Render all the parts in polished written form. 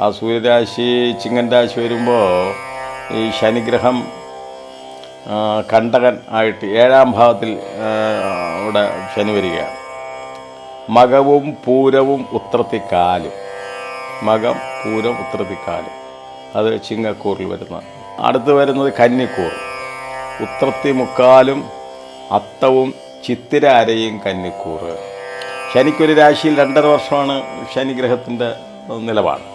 ആ സൂര്യരാശി ചിങ്ങൻ രാശി വരുമ്പോൾ ഈ ശനിഗ്രഹം കണ്ടകൻ ആയിട്ട് 7-ാം ഭാവത്തിൽ ഇവിടെ ശനി വരികയാണ്. മകവും പൂരവും ഉത്രത്തിക്കാലും, മകം പൂരം ഉത്രത്തിക്കാലും, അത് ചിങ്ങക്കൂറിൽ വരുന്ന. അടുത്ത് വരുന്നത് കന്നിക്കൂർ, ഉത്രത്തി മുക്കാലും അത്തവും ചിത്തിര അരയും കന്നിക്കൂറ്. ശനിക്കൊരു രാശിയിൽ 2.5 വർഷമാണ് ശനിഗ്രഹത്തിൻ്റെ നിലപാട്.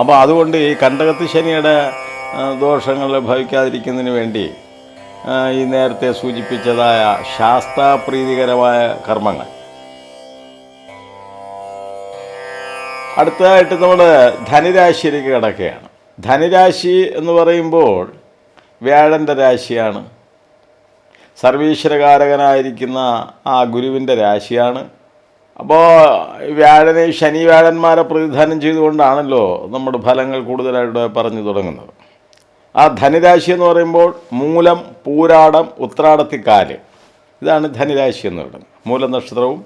അപ്പോൾ അതുകൊണ്ട് ഈ കണ്ടകത്ത് ശനിയുടെ ദോഷങ്ങൾ ഭവിക്കാതിരിക്കുന്നതിന് വേണ്ടി ഈ നേരത്തെ സൂചിപ്പിച്ചതായ ശാസ്താപ്രീതികരമായ കർമ്മങ്ങൾ. അടുത്തതായിട്ട് നമ്മൾ ധനുരാശിയിലേക്ക് കിടക്കുകയാണ്. ധനുരാശി എന്ന് പറയുമ്പോൾ വ്യാഴൻ്റെ രാശിയാണ്, സർവീശ്വരകാരകനായിരിക്കുന്ന ആ ഗുരുവിൻ്റെ രാശിയാണ്. അപ്പോൾ വ്യാഴനെ ശനി വ്യാഴന്മാരെ പ്രതിദാനം ചെയ്തുകൊണ്ടാണല്ലോ നമ്മുടെ ഫലങ്ങൾ കൂടുതലായിട്ട് പറഞ്ഞു തുടങ്ങുന്നത്. ആ ധനുരാശി എന്ന് പറയുമ്പോൾ മൂലം, പൂരാടം, ഉത്രാടത്തിക്കാല്, ഇതാണ് ധനുരാശി എന്ന് പറയുന്നത്. മൂലം നക്ഷത്രവും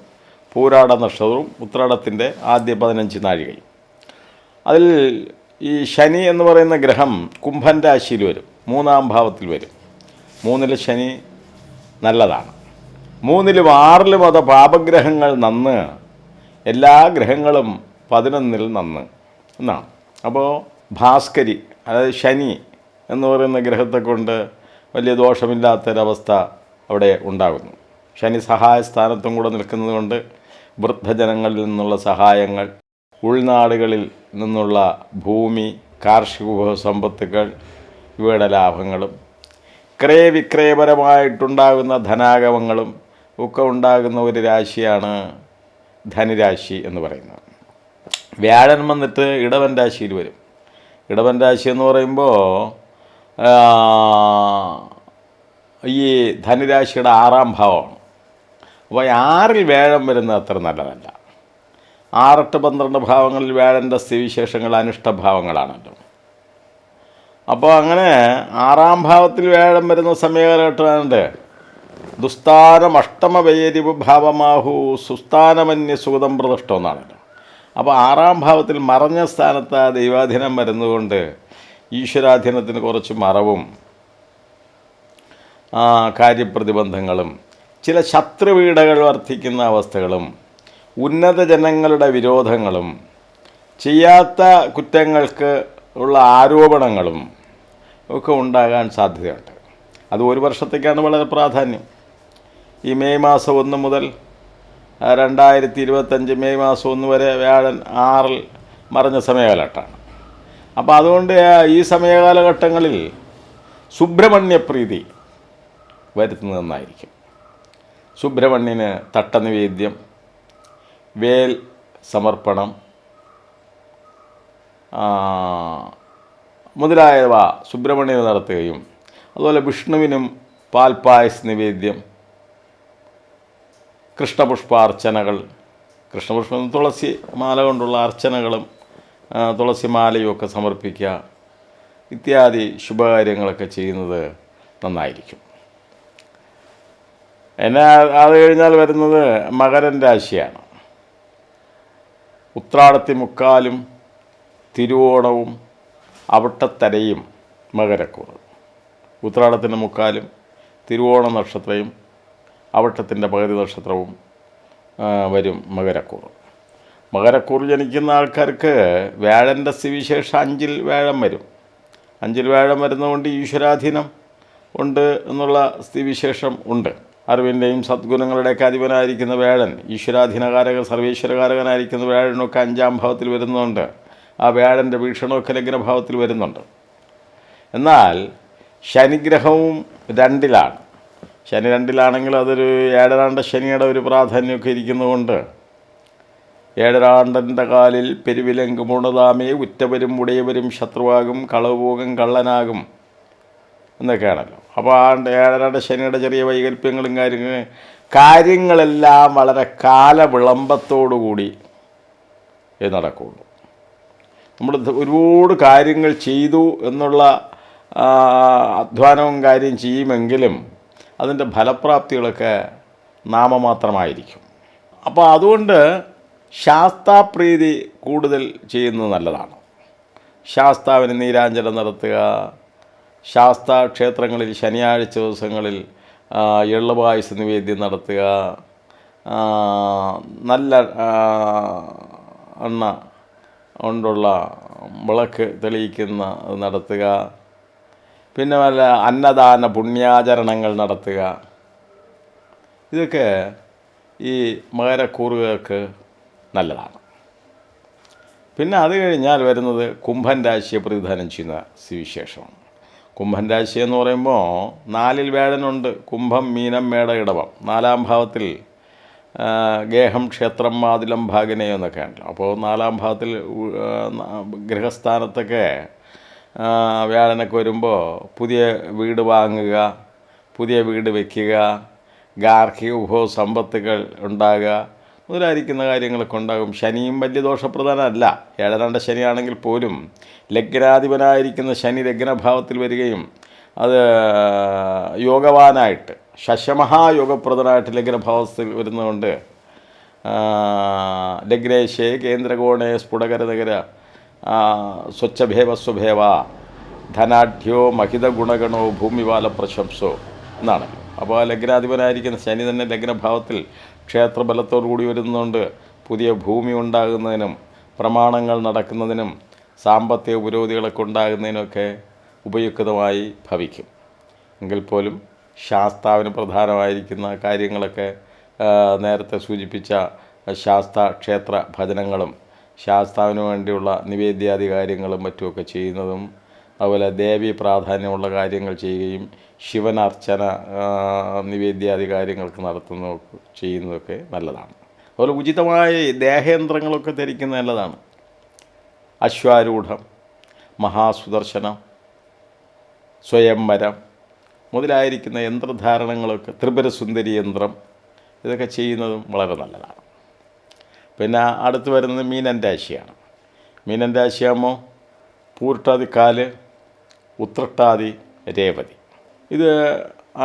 പൂരാട നക്ഷത്രവും ഉത്രാടത്തിൻ്റെ ആദ്യ 15 നാഴികയും. അതിൽ ഈ ശനി എന്ന് പറയുന്ന ഗ്രഹം കുംഭൻ രാശിയിൽ വരും, 3-ാം ഭാവത്തിൽ വരും. 3-ൽ ശനി നല്ലതാണ്. 3-ലും 6-ലും അത് പാപഗ്രഹങ്ങൾ നന്ന്, എല്ലാ ഗ്രഹങ്ങളും 11-ൽ നന്ന് എന്നാണ്. അപ്പോൾ ഭാസ്കരി, അതായത് ശനി എന്ന് പറയുന്ന ഗ്രഹത്തെ കൊണ്ട് വലിയ ദോഷമില്ലാത്തൊരവസ്ഥ അവിടെ ഉണ്ടാകുന്നു. ശനി സഹായ സ്ഥാനത്തും കൂടെ നിൽക്കുന്നത് കൊണ്ട് വൃദ്ധജനങ്ങളിൽ നിന്നുള്ള സഹായങ്ങൾ, ഉൾനാടുകളിൽ നിന്നുള്ള ഭൂമി, കാർഷിക വിഭവസമ്പത്തുകൾ, ഇവയുടെ ലാഭങ്ങളും ക്രയവിക്രയപരമായിട്ടുണ്ടാകുന്ന ധനാഗമങ്ങളും ഒക്കെ ഉണ്ടാകുന്ന ഒരു രാശിയാണ് ധനുരാശി എന്ന് പറയുന്നത്. വ്യാഴൻ വന്നിട്ട് ഇടവൻ രാശിയിൽ വരും. ഇടവൻ രാശി എന്ന് പറയുമ്പോൾ ഈ ധനുരാശിയുടെ 6-ാം ഭാവമാണ്. അപ്പോൾ 6-ൽ വ്യാഴം വരുന്നത് അത്ര നല്ലതല്ല. 6, 8, 12 ഭാവങ്ങളിൽ വ്യാഴൻ്റെ സ്ഥിതിവിശേഷങ്ങൾ അനിഷ്ടഭാവങ്ങളാണല്ലോ. അപ്പോൾ അങ്ങനെ 6-ാം ഭാവത്തിൽ വ്യാഴം വരുന്ന സമയകാലഘട്ടമാണ്ട് ദുസ്ഥാനം അഷ്ടമ വൈരിവ് ഭാവമാഹു സുസ്ഥാനമന്യ സുഗതം പ്രതിഷ്ഠം എന്നാണല്ലോ. അപ്പോൾ 6-ാം ഭാവത്തിൽ മറഞ്ഞ സ്ഥാനത്ത് ദൈവാധീനം വരുന്നതുകൊണ്ട് ഈശ്വരാധീനത്തിന് കുറച്ച് മറവും കാര്യപ്രതിബന്ധങ്ങളും ചില ശത്രുപീഡകൾ വർദ്ധിക്കുന്ന അവസ്ഥകളും ഉന്നത ജനങ്ങളുടെ വിരോധങ്ങളും ചെയ്യാത്ത കുറ്റങ്ങൾക്ക് ഉള്ള ആരോപണങ്ങളും ഒക്കെ ഉണ്ടാകാൻ സാധ്യതയുണ്ട്. അത് 1 വർഷത്തേക്കാണ് വളരെ പ്രാധാന്യം. ഈ മെയ് മാസം 1 മുതൽ 2025 മെയ് മാസം 1 വരെ വ്യാഴൻ 6-ൽ മറഞ്ഞ സമയകാലഘട്ടമാണ്. അപ്പോൾ അതുകൊണ്ട് ഈ സമയകാലഘട്ടങ്ങളിൽ സുബ്രഹ്മണ്യപ്രീതി വരുത്തുന്നത് നന്നായിരിക്കും. സുബ്രഹ്മണ്യന് തട്ടനിവേദ്യം, വേൽ സമർപ്പണം മുതലായവ സുബ്രഹ്മണ്യന് നടത്തുകയും അതുപോലെ വിഷ്ണുവിനും പാൽപ്പായസ് നിവേദ്യം, കൃഷ്ണപുഷ്പാർച്ചനകൾ, കൃഷ്ണപുഷ്പം തുളസി മാല കൊണ്ടുള്ള അർച്ചനകളും തുളസി മാലയും ഒക്കെ സമർപ്പിക്കുക ഇത്യാദി ശുഭകാര്യങ്ങളൊക്കെ ചെയ്യുന്നത് നന്നായിരിക്കും. അത് കഴിഞ്ഞാൽ വരുന്നത് മകരൻ രാശിയാണ്. ഉത്രാടത്തി മുക്കാലും തിരുവോണവും അവിട്ടത്തരയും മകരക്കൂറ്. ഉത്രാടത്തിൻ്റെ മുക്കാലും തിരുവോണ നക്ഷത്രവും അവിട്ടത്തിൻ്റെ പകുതി നക്ഷത്രവും വരും മകരക്കൂറ്. മകരക്കൂറ് ജനിക്കുന്ന ആൾക്കാർക്ക് വ്യാഴൻ്റെ സ്ഥിതിവിശേഷം 5-ൽ വ്യാഴം വരും. 5-ൽ വ്യാഴം വരുന്നതുകൊണ്ട് ഈശ്വരാധീനം ഉണ്ട് എന്നുള്ള സ്ഥിതിവിശേഷം ഉണ്ട്. അറിവിൻ്റെയും സദ്ഗുണങ്ങളുടെയൊക്കെ അധിപനായിരിക്കുന്ന വ്യാഴൻ, ഈശ്വരാധീനകാരകൻ സർവേശ്വരകാരകനായിരിക്കുന്ന വ്യാഴനൊക്കെ 5-ാം ഭാവത്തിൽ വരുന്നുണ്ട്. ആ വ്യാഴൻ്റെ വീക്ഷണമൊക്കെ ലഗ്നഭാവത്തിൽ വരുന്നുണ്ട്. എന്നാൽ ശനിഗ്രഹവും 2-ലാണ്. ശനി 2-ലാണെങ്കിൽ അതൊരു ഏഴരാണ്ട ശനിയുടെ ഒരു പ്രാധാന്യമൊക്കെ ഇരിക്കുന്നതുകൊണ്ട് ഏഴരാണ്ടൻ്റെ കാലിൽ പെരുവിലങ്ക് മുണതാമേ ഉറ്റവരും ഉടയവരും ശത്രുവാകും കളവുപോകും കള്ളനാകും എന്നൊക്കെയാണല്ലോ. അപ്പോൾ ഏഴരാണ്ട ശനിയുടെ ചെറിയ വൈകല്പ്യങ്ങളും കാര്യങ്ങളെല്ലാം വളരെ കാലവിളംബത്തോടുകൂടി നടക്കുകയുള്ളൂ. നമ്മൾ ഒരുപാട് കാര്യങ്ങൾ ചെയ്തു എന്നുള്ള അധ്വാനവും കാര്യം ചെയ്യുമെങ്കിലും അതിൻ്റെ ഫലപ്രാപ്തികളൊക്കെ നാമമാത്രമായിരിക്കും. അപ്പോൾ അതുകൊണ്ട് ശാസ്താപ്രീതി കൂടുതൽ ചെയ്യുന്നത് നല്ലതാണ്. ശാസ്താവിന് നീരാഞ്ജനം നടത്തുക. ശാസ്താ ക്ഷേത്രങ്ങളിൽ ശനിയാഴ്ച ദിവസങ്ങളിൽ എള്ളുപായസ നിവേദ്യം നടത്തുക. നല്ല എണ്ണ കൊണ്ടുള്ള വിളക്ക് തെളിയിക്കുന്ന നടത്തുക. പിന്നെ വല്ല അന്നദാന പുണ്യാചരണങ്ങൾ നടത്തുക. ഇതൊക്കെ ഈ മകരക്കൂറുകൾക്ക് നല്ലതാണ്. പിന്നെ അത് കഴിഞ്ഞാൽ വരുന്നത് കുംഭൻ രാശിയെ പ്രതിനിധാനം ചെയ്യുന്ന സുവിശേഷമാണ്. കുംഭൻ രാശി എന്ന് പറയുമ്പോൾ 4-ൽ വ്യാഴനുണ്ട്. കുംഭം, മീനം, മേട, ഇടവം. 4-ാം ഭാവത്തിൽ ഗേഹം, ക്ഷേത്രം, മാതിലം, ഭാഗിനയം എന്നൊക്കെ ഉണ്ടല്ലോ. അപ്പോൾ 4-ാം ഭാവത്തിൽ ഗൃഹസ്ഥാനത്തൊക്കെ വ്യാഴനൊക്കെ വരുമ്പോൾ പുതിയ വീട് വാങ്ങുക, പുതിയ വീട് വയ്ക്കുക, ഗാർഹിക വിഭവ സമ്പത്തുകൾ ഉണ്ടാകുക മുതലായിരിക്കുന്ന കാര്യങ്ങളൊക്കെ ഉണ്ടാകും. ശനിയും വലിയ ദോഷപ്രധാനമല്ല. 7-ാണ്ട ശനിയാണെങ്കിൽ പോലും ലഗ്നാധിപനായിരിക്കുന്ന ശനി ലഗ്നഭാവത്തിൽ വരികയും അത് യോഗവാനായിട്ട് ശശമഹായോഗപ്രദനായിട്ട് ലഗ്നഭാവത്തിൽ വരുന്നതുകൊണ്ട് ലഗ്നേശേ കേന്ദ്രകോണേ സ്ഫുടകരനഗര സ്വച്ഛഭേവ സ്വഭേവ ധനാഢ്യോ മഹിത ഗുണഗണോ ഭൂമിവാല പ്രശംസോ എന്നാണ്. അപ്പോൾ ആ ലഗ്നാധിപനായിരിക്കുന്ന ശനി തന്നെ ലഗ്നഭാവത്തിൽ ക്ഷേത്രബലത്തോടു കൂടി വരുന്നതുകൊണ്ട് പുതിയ ഭൂമി ഉണ്ടാകുന്നതിനും പ്രമാണങ്ങൾ നടക്കുന്നതിനും സാമ്പത്തിക പുരോഗതികളൊക്കെ ഉണ്ടാകുന്നതിനൊക്കെ ഉപയുക്തമായി ഭവിക്കും. എങ്കിൽ പോലും ശാസ്താവിന് പ്രധാനമായിരിക്കുന്ന കാര്യങ്ങളൊക്കെ നേരത്തെ സൂചിപ്പിച്ച ശാസ്താ ക്ഷേത്ര ഭജനങ്ങളും ശാസ്താവിന് വേണ്ടിയുള്ള നിവേദ്യാദി കാര്യങ്ങളും മറ്റുമൊക്കെ ചെയ്യുന്നതും അതുപോലെ ദേവി പ്രാധാന്യമുള്ള കാര്യങ്ങൾ ചെയ്യുകയും ശിവനർച്ചന നിവേദ്യാദി കാര്യങ്ങൾക്ക് ചെയ്യുന്നതൊക്കെ നല്ലതാണ്. അതുപോലെ ഉചിതമായ ദേഹയന്ത്രങ്ങളൊക്കെ ധരിക്കുന്നത് നല്ലതാണ്. അശ്വാരൂഢം, മഹാസുദർശനം, സ്വയംവരം മുതലായിരിക്കുന്ന യന്ത്രധാരണങ്ങളൊക്കെ, ത്രിപുരസുന്ദരി യന്ത്രം, ഇതൊക്കെ ചെയ്യുന്നതും വളരെ നല്ലതാണ്. പിന്നെ അടുത്ത് വരുന്നത് മീനൻ രാശിയാണ്. മീനൻ രാശിയാകുമ്പോൾ പൂർട്ടാതി 4, ഉത്രട്ടാതി, രേവതി. ഇത്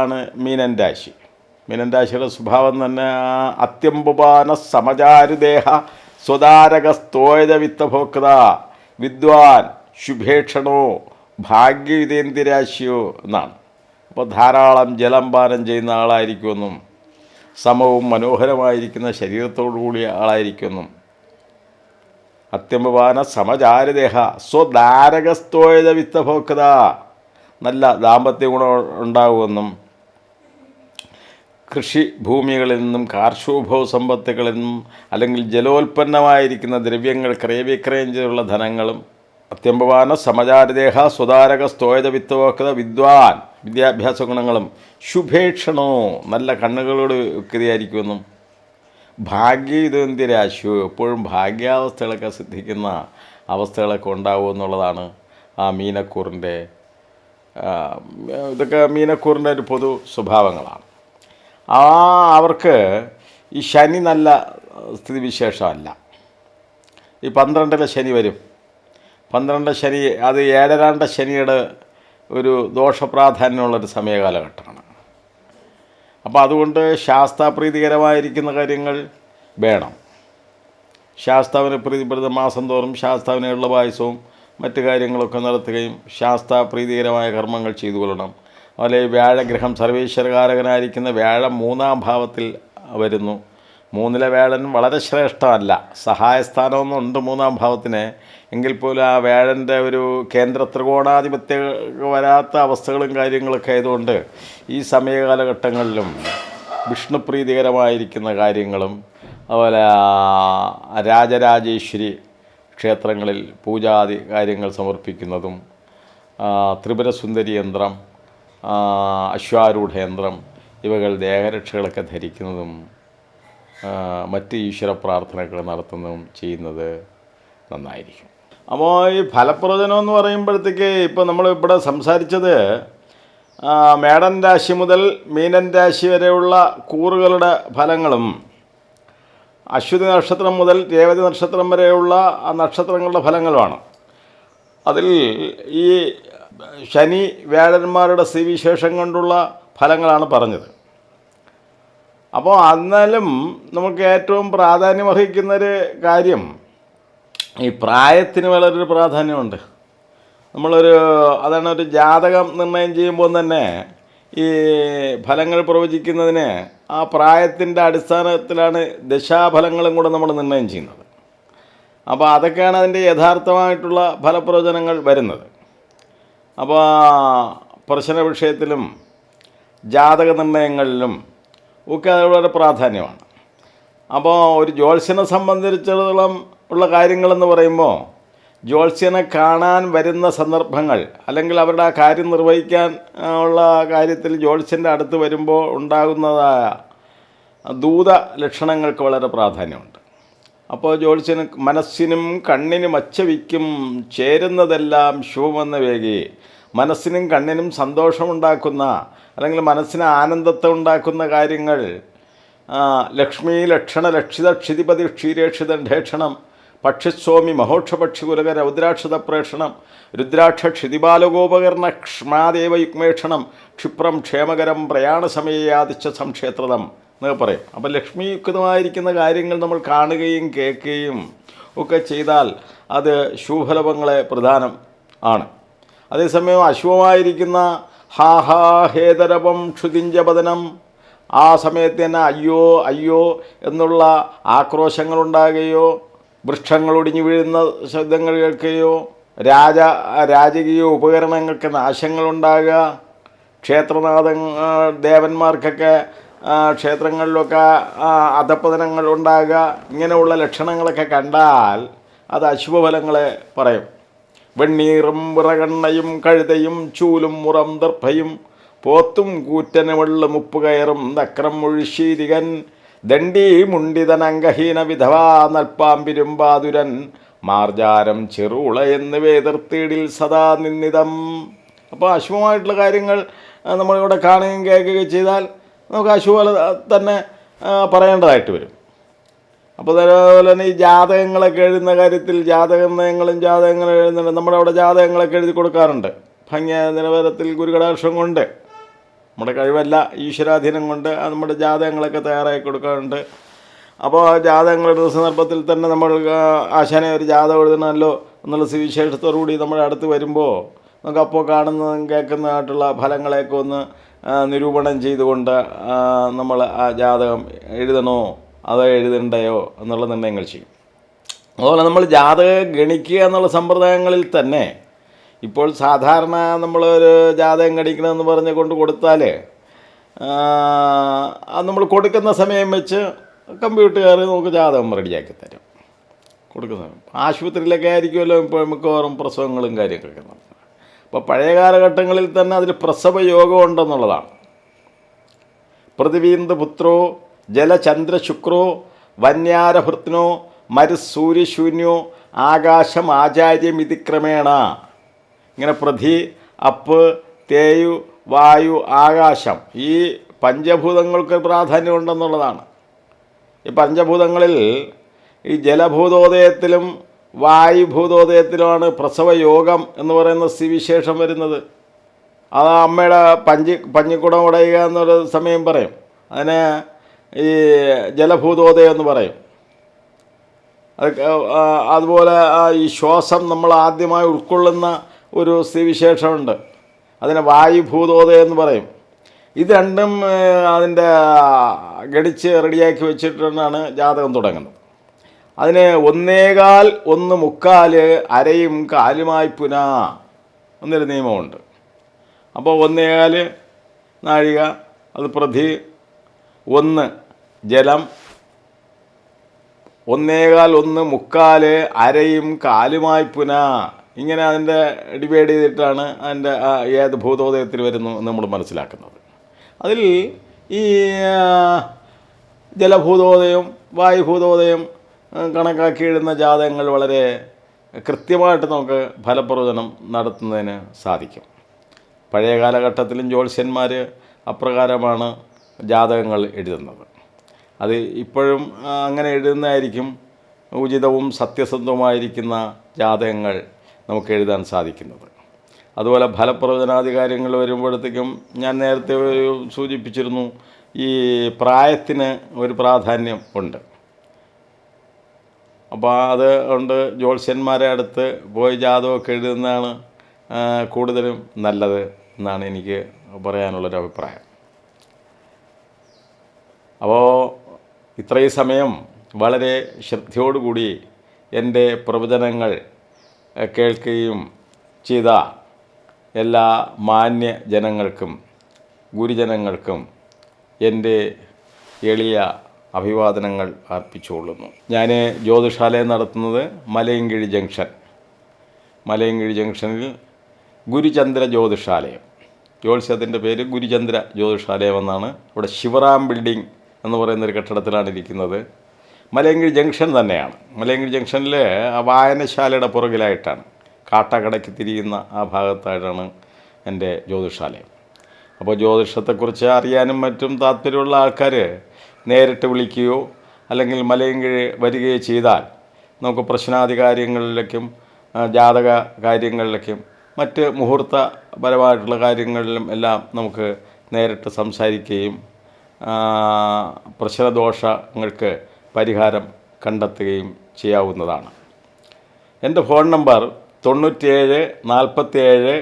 ആണ് മീനൻ രാശി. മീനൻ രാശിയുടെ സ്വഭാവം തന്നെ അത്യംബുപാന സമചാരുദേഹ സ്വതാരകസ്തോയത വിത്തഭോക്ത വിദ്വാൻ ശുഭേക്ഷണോ ഭാഗ്യയുതേന്ദ്രരാശിയോ എന്നാണ്. അപ്പോൾ ധാരാളം ജലം പാനം ചെയ്യുന്ന ആളായിരിക്കുമെന്നും സമവും മനോഹരമായിരിക്കുന്ന ശരീരത്തോടു കൂടിയ ആളായിരിക്കുമെന്നും അത്യംബുപാന സമചാരുദേഹ സ്വധാരകസ്തോയത വിത്തഭോക്ത നല്ല ദാമ്പത്യ ഗുണം ഉണ്ടാകുമെന്നും കൃഷിഭൂമികളിൽ നിന്നും കാർഷികോപഭോഗ സമ്പത്തുകളിൽ നിന്നും അല്ലെങ്കിൽ ജലോൽപ്പന്നമായിരിക്കുന്ന ദ്രവ്യങ്ങൾ ക്രയവിക്രയം ചെയ്തുള്ള ധനങ്ങളും അത്യംബുപാന സമചാരുദേഹ സ്വധാരക സ്തോയത വിത്തഭോക്ത വിദ്വാൻ വിദ്യാഭ്യാസ ഗുണങ്ങളും ശുഭേക്ഷണോ നല്ല കണ്ണുകളോട് യുക്തിയായിരിക്കുമെന്നും ഭാഗ്യയുതന്തിരാശിയോ എപ്പോഴും ഭാഗ്യാവസ്ഥകളൊക്കെ സിദ്ധിക്കുന്ന അവസ്ഥകളൊക്കെ ഉണ്ടാകുമെന്നുള്ളതാണ് ആ മീനക്കൂറിൻ്റെ ഇതൊക്കെ മീനക്കൂറിൻ്റെ ഒരു പൊതു സ്വഭാവങ്ങളാണ്. അവർക്ക് ഈ ശനി നല്ല സ്ഥിതിവിശേഷമല്ല. ഈ 12-ലെ ശനി വരും. 12 ശനി അത് 7-ാണ്ട ശനിയുടെ ഒരു ദോഷപ്രാധാന്യമുള്ളൊരു സമയകാലഘട്ടമാണ്. അപ്പോൾ അതുകൊണ്ട് ശാസ്താപ്രീതികരമായിരിക്കുന്ന കാര്യങ്ങൾ വേണം. ശാസ്താവിനെ പ്രീതിപ്പെടുന്ന മാസം തോറും ശാസ്താവിനുള്ള പായസവും മറ്റു കാര്യങ്ങളൊക്കെ നടത്തുകയും ശാസ്താപ്രീതികരമായ കർമ്മങ്ങൾ ചെയ്തു കൊള്ളണം. അതുപോലെ വ്യാഴഗ്രഹം സർവീശ്വരകാരകനായിരിക്കുന്ന വ്യാഴം 3-ാം ഭാവത്തിൽ വരുന്നു. 3-ലെ വ്യാഴൻ വളരെ ശ്രേഷ്ഠമല്ല. സഹായസ്ഥാനമൊന്നുണ്ട് 3-ാം ഭാവത്തിന്. എങ്കിൽ പോലും ആ വ്യാഴൻ്റെ ഒരു കേന്ദ്ര ത്രികോണാധിപത്യം വരാത്ത അവസ്ഥകളും കാര്യങ്ങളൊക്കെ ആയതുകൊണ്ട് ഈ സമയകാലഘട്ടങ്ങളിലും വിഷ്ണുപ്രീതികരമായിരിക്കുന്ന കാര്യങ്ങളും അതുപോലെ രാജരാജേശ്വരി ക്ഷേത്രങ്ങളിൽ പൂജാദി കാര്യങ്ങൾ സമർപ്പിക്കുന്നതും ത്രിപുരസുന്ദരി യന്ത്രം, അശ്വാരൂഢ യന്ത്രം ഇവകൾ ദേഹരക്ഷകളൊക്കെ ധരിക്കുന്നതും മറ്റ് ഈശ്വര പ്രാർത്ഥനകൾ നടത്തുന്നതും ചെയ്യുന്നത് നന്നായിരിക്കും. അപ്പോൾ ഈ ഫലപ്രവചനം എന്ന് പറയുമ്പോഴത്തേക്ക് ഇപ്പോൾ നമ്മൾ ഇവിടെ സംസാരിച്ചത് മേടൻ രാശി മുതൽ മീനൻ രാശി വരെയുള്ള കൂറുകളുടെ ഫലങ്ങളും അശ്വതി നക്ഷത്രം മുതൽ രേവതി നക്ഷത്രം വരെയുള്ള ആ നക്ഷത്രങ്ങളുടെ ഫലങ്ങളുമാണ്. അതിൽ ഈ ശനി വ്യാഴന്മാരുടെ സ്ഥിതിവിശേഷം കൊണ്ടുള്ള ഫലങ്ങളാണ് പറഞ്ഞത്. അപ്പോൾ എന്നാലും നമുക്ക് ഏറ്റവും പ്രാധാന്യമർഹിക്കുന്നൊരു കാര്യം ഈ പ്രായത്തിന് വളരെയൊരു പ്രാധാന്യമുണ്ട്. നമ്മളൊരു അതാണ് ഒരു ജാതകം നിർണ്ണയം ചെയ്യുമ്പോൾ തന്നെ ഈ ഫലങ്ങൾ പ്രവചിക്കുന്നതിന് ആ പ്രായത്തിൻ്റെ അടിസ്ഥാനത്തിലാണ് ദശാഫലങ്ങളും കൂടെ നമ്മൾ നിർണ്ണയം ചെയ്യുന്നത്. അപ്പോൾ അതൊക്കെയാണ് അതിൻ്റെ യഥാർത്ഥമായിട്ടുള്ള ഫലപ്രവചനങ്ങൾ വരുന്നത്. അപ്പോൾ പ്രശ്ന വിഷയത്തിലും ജാതക നിർണ്ണയങ്ങളിലും ഒക്കെ അത് വളരെ പ്രാധാന്യമാണ്. അപ്പോൾ ഒരു ജ്യോത്സ്യനെ സംബന്ധിച്ചിടത്തോളം ഉള്ള കാര്യങ്ങളെന്ന് പറയുമ്പോൾ ജ്യോത്സ്യനെ കാണാൻ വരുന്ന സന്ദർഭങ്ങൾ അല്ലെങ്കിൽ അവരുടെ ആ കാര്യം നിർവഹിക്കാൻ ഉള്ള കാര്യത്തിൽ ജ്യോത്സ്യൻ്റെ അടുത്ത് വരുമ്പോൾ ഉണ്ടാകുന്നതായ ദൂത ലക്ഷണങ്ങൾക്ക് വളരെ പ്രാധാന്യമുണ്ട്. അപ്പോൾ ജ്യോത്സ്യന് മനസ്സിനും കണ്ണിനും അച്ചവിക്കും ചേരുന്നതെല്ലാം ശുഭമെന്ന വേഗി മനസ്സിനും കണ്ണിനും സന്തോഷമുണ്ടാക്കുന്ന അല്ലെങ്കിൽ മനസ്സിന് ആനന്ദത്തെ ഉണ്ടാക്കുന്ന കാര്യങ്ങൾ ലക്ഷ്മി ലക്ഷണ ലക്ഷിത ക്ഷിതിപതി ക്ഷീരേക്ഷിത ഢേക്ഷണം പക്ഷിസ്വാമി മഹോക്ഷപക്ഷി കുലക രൗദ്രാക്ഷത പ്രേക്ഷണം രുദ്രാക്ഷ ക്ഷിതിബാലഗോപകർണ ക്ഷ്മാദേവ യുഗ്മേക്ഷണം ക്ഷിപ്രം ക്ഷേമകരം പ്രയാണസമയെ യാതിച്ച സംക്ഷേത്രതം എന്നൊക്കെ പറയും. അപ്പോൾ ലക്ഷ്മിയുക്തമായിരിക്കുന്ന കാര്യങ്ങൾ നമ്മൾ കാണുകയും കേൾക്കുകയും ഒക്കെ ചെയ്താൽ അത് ശുഭഫലങ്ങളെ പ്രധാനം ആണ്. അതേസമയം അശുഭമായിരിക്കുന്ന ഹാ ഹാ ഹേതരവം ക്ഷുതിഞ്ചപതനം, ആ സമയത്ത് തന്നെ അയ്യോ അയ്യോ എന്നുള്ള ആക്രോശങ്ങളുണ്ടാകുകയോ വൃക്ഷങ്ങൾ ഒടിഞ്ഞു വീഴുന്ന ശബ്ദങ്ങൾ കേൾക്കുകയോ രാജകീയ ഉപകരണങ്ങൾക്ക് നാശങ്ങളുണ്ടാകുക, ക്ഷേത്രനാഥ ദേവന്മാർക്കൊക്കെ ക്ഷേത്രങ്ങളിലൊക്കെ അധപ്പതനങ്ങൾ ഉണ്ടാകുക, ഇങ്ങനെയുള്ള ലക്ഷണങ്ങളൊക്കെ കണ്ടാൽ അത് അശുഭഫലങ്ങളെ പറയും. വെണ്ണീറും വിറകണ്ണയും കഴുതയും ചൂലും മുറം ദർഭയും പോത്തും കൂറ്റന് വെള്ളും ഉപ്പുകയറും നക്രം മുഴിശീരികൻ ദണ്ഡി മുണ്ടിതൻ അംഗഹീന വിധവാ നൽപ്പാമ്പിരുമ്പാതുരൻ മാർജാരം ചെറുള എന്നിവ എതിർത്തീടിൽ സദാ നിന്നിതം. അപ്പോൾ അശുഭമായിട്ടുള്ള കാര്യങ്ങൾ നമ്മളിവിടെ കാണുകയും കേൾക്കുകയും ചെയ്താൽ നമുക്ക് അശുഭ തന്നെ പറയേണ്ടതായിട്ട് വരും. അപ്പോൾ അതേപോലെ തന്നെ ഈ ജാതകങ്ങളൊക്കെ എഴുതുന്ന കാര്യത്തിൽ ജാതകങ്ങൾ എഴുതുന്നുണ്ട്. നമ്മുടെ അവിടെ ജാതകങ്ങളൊക്കെ എഴുതി കൊടുക്കാറുണ്ട്. ഭംഗിയായ നിലവാരത്തിൽ ഗുരുകടാക്ഷം കൊണ്ട്, നമ്മുടെ കഴിവല്ല ഈശ്വരാധീനം കൊണ്ട് നമ്മുടെ ജാതകങ്ങളൊക്കെ തയ്യാറാക്കി കൊടുക്കാറുണ്ട്. അപ്പോൾ ജാതകങ്ങൾ എഴുതുന്ന സന്ദർഭത്തിൽ തന്നെ നമ്മൾ ആശാനെ ഒരു ജാതകം എഴുതണമല്ലോ എന്നുള്ള സുവിശേഷത്തോടു കൂടി നമ്മുടെ അടുത്ത് വരുമ്പോൾ നമുക്ക് അപ്പോൾ കാണുന്നതും കേൾക്കുന്നതായിട്ടുള്ള ഫലങ്ങളെയൊക്കെ ഒന്ന് നിരൂപണം ചെയ്തുകൊണ്ട് നമ്മൾ ആ ജാതകം എഴുതണോ അതോ എഴുതണ്ടയോ എന്നുള്ള നിർണ്ണയങ്ങൾ ചെയ്യും. അതുപോലെ നമ്മൾ ജാതകം ഗണിക്കുക എന്നുള്ള സമ്പ്രദായങ്ങളിൽ തന്നെ ഇപ്പോൾ സാധാരണ നമ്മളൊരു ജാതകം ഗണിക്കണമെന്ന് പറഞ്ഞ് കൊണ്ട് കൊടുത്താൽ അത് നമ്മൾ കൊടുക്കുന്ന സമയം വെച്ച് കമ്പ്യൂട്ടറുകാർ നമുക്ക് ജാതകം റെഡിയാക്കി തരും. കൊടുക്കുന്ന ആശുപത്രിയിലൊക്കെ ആയിരിക്കുമല്ലോ ഇപ്പോൾ മിക്കവാറും പ്രസവങ്ങളും കാര്യങ്ങളൊക്കെ നടത്തുന്നത്. അപ്പോൾ പഴയ കാലഘട്ടങ്ങളിൽ തന്നെ അതിൽ പ്രസവ യോഗം ഉണ്ടെന്നുള്ളതാണ്. പൃഥിവീന്ദ് പുത്രോ ജലചന്ദ്രശുക്രോ വന്യാരഭൃത്നോ മരുസൂര്യശൂന്യോ ആകാശം ആചാര്യം ഇതി ക്രമേണ. ഇങ്ങനെ പൃഥ്വി, അപ്പ്, തേയു, വായു, ആകാശം, ഈ പഞ്ചഭൂതങ്ങൾക്ക് പ്രാധാന്യമുണ്ടെന്നുള്ളതാണ്. ഈ പഞ്ചഭൂതങ്ങളിൽ ഈ ജലഭൂതോദയത്തിലും വായുഭൂതോദയത്തിലുമാണ് പ്രസവയോഗം എന്ന് പറയുന്ന സ്ഥിതിവിശേഷം വരുന്നത്. അത് അമ്മയുടെ പഞ്ഞിക്കുടം ഉടയുക എന്നൊരു സമയം പറയും. അതിന് ഈ ജലഭൂതോദയം എന്ന് പറയും. അതുപോലെ ഈ ശ്വാസം നമ്മൾ ആദ്യമായി ഉൾക്കൊള്ളുന്ന ഒരു സ്ഥിതിവിശേഷമുണ്ട്. അതിനെ വായുഭൂതോദയം എന്ന് പറയും. ഇത് രണ്ടും അതിൻ്റെ ഗണിച്ച് റെഡിയാക്കി വെച്ചിട്ടാണ് ജാതകം തുടങ്ങുന്നത്. അതിന് 1/4 1/3 അരയും കാലുമായി പുന എന്നൊരു നിയമമുണ്ട്. അപ്പോൾ 1/4 നാഴിക അത് പൃഥ്വി, 1 ജലം, 1/4 1/3 അരയും കാലുമായി പുന, ഇങ്ങനെ അതിൻ്റെ ഡിവൈഡ് ചെയ്തിട്ടാണ് അതിൻ്റെ ഏത് ഭൂതോദയത്തിൽ വരുന്നു എന്ന് നമ്മൾ മനസ്സിലാക്കുന്നത്. അതിൽ ഈ ജലഭൂതോദയം വായുഭൂതോദയം കണക്കാക്കി എഴുതുന്ന ജാതകങ്ങൾ വളരെ കൃത്യമായിട്ട് നമുക്ക് ഫലപ്രവചനം നടത്തുന്നതിന് സാധിക്കും. പഴയ കാലഘട്ടത്തിലും ജ്യോത്സ്യന്മാർ അപ്രകാരമാണ് ജാതകങ്ങൾ എഴുതുന്നത്. അത് ഇപ്പോഴും അങ്ങനെ എഴുതുന്നതായിരിക്കും ഉചിതവും സത്യസന്ധവുമായിരിക്കുന്ന ജാതകങ്ങൾ നമുക്ക് എഴുതാൻ സാധിക്കുന്നത്. അതുപോലെ ഫലപ്രവചനാധികാരികൾ വരുമ്പോഴത്തേക്കും ഞാൻ നേരത്തെ സൂചിപ്പിച്ചിരുന്നു, ഈ പ്രായത്തിന് ഒരു പ്രാധാന്യം ഉണ്ട്. അപ്പോൾ അത് കൊണ്ട് ജ്യോത്സ്യന്മാരെ അടുത്ത് പോയി ജാതകമൊക്കെ എഴുതുന്നതാണ് കൂടുതലും നല്ലത് എന്നാണ് എനിക്ക് പറയാനുള്ളൊരു അഭിപ്രായം. അപ്പോൾ ഇത്രയും സമയം വളരെ ശ്രദ്ധയോടുകൂടി എൻ്റെ പ്രവചനങ്ങൾ കേൾക്കുകയും ചെയ്ത എല്ലാ മാന്യ ജനങ്ങൾക്കും ഗുരുജനങ്ങൾക്കും എൻ്റെ എളിയ അഭിവാദനങ്ങൾ അർപ്പിച്ചുകൊള്ളുന്നു. ഞാൻ ജ്യോതിഷാലയം നടത്തുന്നത് മലയൻകീഴ് ജംഗ്ഷനിൽ ഗുരുചന്ദ്ര ജ്യോതിഷാലയം, ജ്യോത്സ്യത്തിൻ്റെ പേര് ഗുരുചന്ദ്ര ജ്യോതിഷാലയം എന്നാണ്. ഇവിടെ ശിവറാം ബിൽഡിംഗ് എന്ന് പറയുന്നൊരു കെട്ടിടത്തിലാണ് ഇരിക്കുന്നത്. മലയൻകീഴ് ജംഗ്ഷൻ തന്നെയാണ്. മലയൻകീഴ് ജംഗ്ഷനിൽ വായനശാലയുടെ പുറകിലായിട്ടാണ്, കാട്ടാക്കടയ്ക്ക് തിരിയുന്ന ആ ഭാഗത്തായിട്ടാണ് എൻ്റെ ജ്യോതിഷാലയം. അപ്പോൾ ജ്യോതിഷത്തെക്കുറിച്ച് അറിയാനും മറ്റും താല്പര്യമുള്ള ആൾക്കാർ നേരിട്ട് വിളിക്കുകയോ അല്ലെങ്കിൽ മലയൻകീഴ് വരികയോ ചെയ്താൽ നമുക്ക് പ്രശ്നാദി കാര്യങ്ങളിലേക്കും ജാതക കാര്യങ്ങളിലേക്കും മറ്റ് മുഹൂർത്തപരമായിട്ടുള്ള കാര്യങ്ങളിലും എല്ലാം നമുക്ക് നേരിട്ട് സംസാരിക്കുകയും പ്രശ്നദോഷങ്ങൾക്ക് പരിഹാരം കണ്ടെത്തുകയും ചെയ്യാവുന്നതാണ്. എൻ്റെ ഫോൺ നമ്പർ 97 47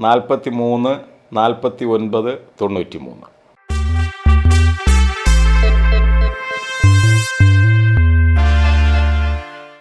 43 49 93.